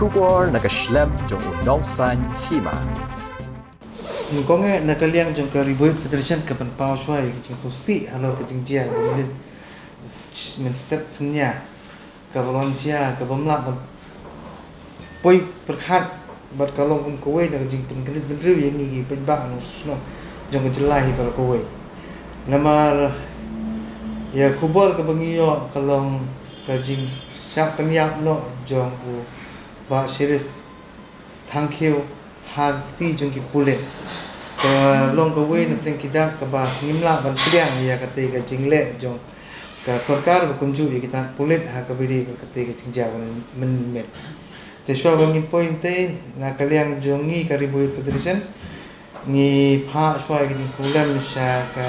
Shubor nakaslem jong unongsan Hima. Có nghe là cái liang trong cái Rbyf Federation cái phần bao xoay cái chính số sĩ Halor cái Jingsiat mình step sinh nhà cái volunteer cái bấm lạc mình poi perhat bật cái lòng mình Kiei là cái chínhเป็นเรื่องอย่างนี้เป็นบ้านnó trong cái jelai pada Kiei nama ya kubur cái bangio cái lòng cái Jingsiat penyap no trong ba series Tang hati trong cái Pulit long Kiei na penting kita ke bah ngimla ban piliang ya kate ke jingle jong ka sarkar kunju ya kita Pulit ha ka bidi kate ke Jingsiat men met te sho bang point te na kaliang jong ni ka Rbyf Federation ni pha shwai ke jing sulam sha ka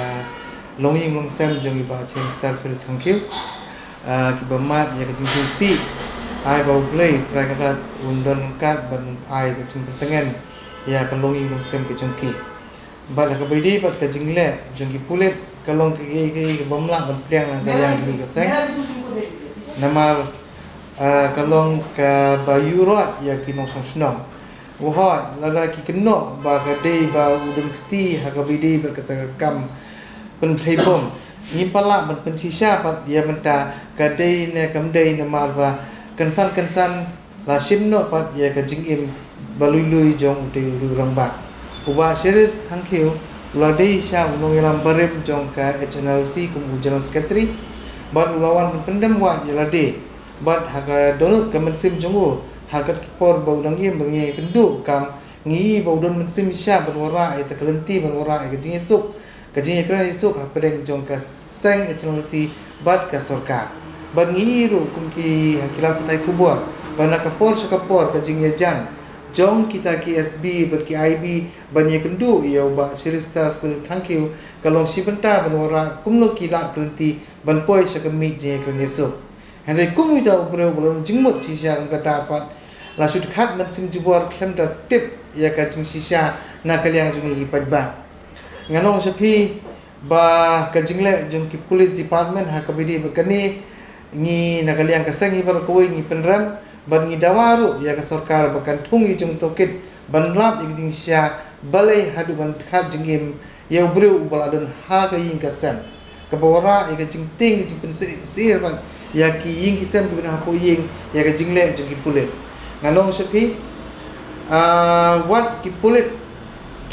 long ying long sam jong ba chen star fil thank you ki ba mat ya ke jing si ai ba play try ka undon kat ban ai ke jing tengen ya ka long ying long sam ke jong ki bat ka bidi bat ka jingle jong ki Pulit kalong ki bomla ban pliang na yang ni ka seng nama kalong ka bayurat ya ki nong snong wahot lada ki keno ba ka dei ba udun kti ha ka bidi bat ka kam pen thebom ni pala ban pen sisa bat ya menta ka dei ne kam dei nama ba kansan la simno bat ya ka jingim balului jong de ramba Uba series thank you Uladi Syah Unong Barim jong ka HNLC kum General Secretary bat ulawan pendem wa jelade bat haka donut ka mensim jongu haka kipor bau dangim bangi kendu kam ngi bau don mensim Syah banwara eta kelenti banwara ka jingisuk ka jingikran isuk ha pedeng jong ka seng HNLC bat ka sarkar bat ngi ru kum ki hakila patai kubur bana kapor sakapor ka jingyajan jong kita KSB ber KIB banyak kendu ya ba sirista full thank you kalau si benta banora kumno kilat berhenti ban poi sakami je kreneso henry kum ita ubro bolon jingmut sisa kata apa la sud khat man sim jubor khem da tip ya ka jing sisa na kaliang jungi padba ngano sepi ba ka jingle jong ki police department ha kabidi bekani ni na kaliang ka sangi bar Kiei ni penram ban ngi dawaru ya ka sarkar bakan thungi jung tokit ban lap ik Jingsiat balai hadu ban khat jingim ya ubru baladon ha ka yin ka san ka bawara ik jing ting jing pen sir ban ya ki yin ki sam ki ban ha po yin ya ka jingle jung ki Pulit ngalong sepi wat ki Pulit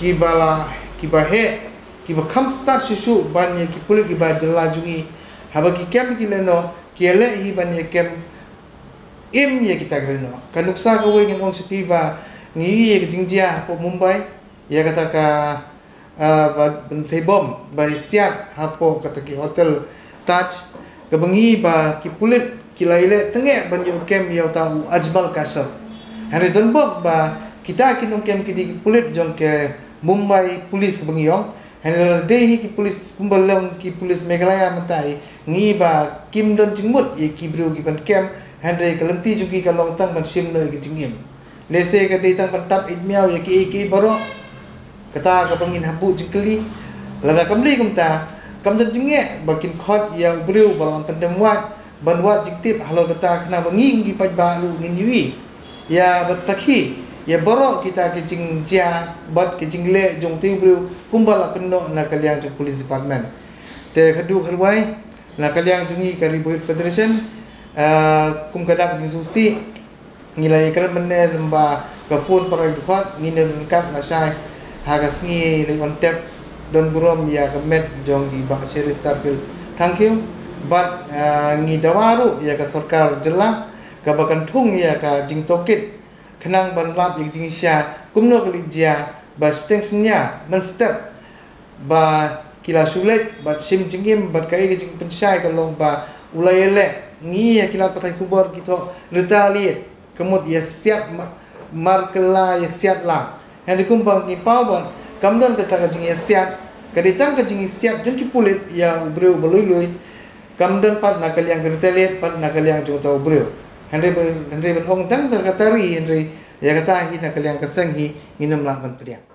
ki bala ki bahe ki ba kham start susu ban ya ki Pulit ki ba jela jungi haba ki kem ki leno ki ele hi ban ya kem im ya kita greno kanuksa Kiei ngin ong sepi ba ngi ke Jingsiat po Mumbai ya kata ka ba thebom ba siat hapo kata ki hotel touch ke bengi ba ki Pulit ki laile tenge ban yo kem ya ta ajmal kasar hari don ba kita ki nong kem ki di Pulit jong ke Mumbai police ke bengi yong hari dei ki police kumbalong ki police Meghalaya mentai ngi ba kim don jingmut ye ki bru ki ban kem Henry kelenti juga kalau tang ban sim noi ke jingim Lehse ke dei tang ban tap Miaw ya Kiei Baroh kata ka pangin habu jingkeli lada kamli kumta kam dan jinge bakin khot yang breu balon pendem wat ban wat jingtip Halor kata kena banging gi pajba lu ngin yui ya bat sakhi ya Baroh kita ke Jingsiat bat ke jingle jong tiu breu kumbala keno na kaliang jong police department te khadu kharwai na kaliang jungi ka Rbyf Federation kum kadak jing susi ngilai kan menen ba ka phone para duat nginen kat na sai hagas ngi le on tap don burom ya ka met jong gi ba series starfil thank you but ngi dawaru ya ka sarkar jela ka bakan thung ya ka jing tokit khenang ban lap ya Jingsiat kumno kelijia ba steng senya man step ba kila sulet ba sim jingim ba kai jing pensai ka long ba ulai le ngi ya kilat patai kubur gitu retaliate kemud ya siap markela ya siap lang henry kumbang ni pawon kamdon kata ka Jingsiat kaditang ka Jingsiat jong ki Pulit ya ubreu balului kamdon pat na kaliang retaliate pat na kaliang jong tau ubreu henry ben ong tang katari henry ya kata hi na kaliang kasang hi nginam lang ban pediang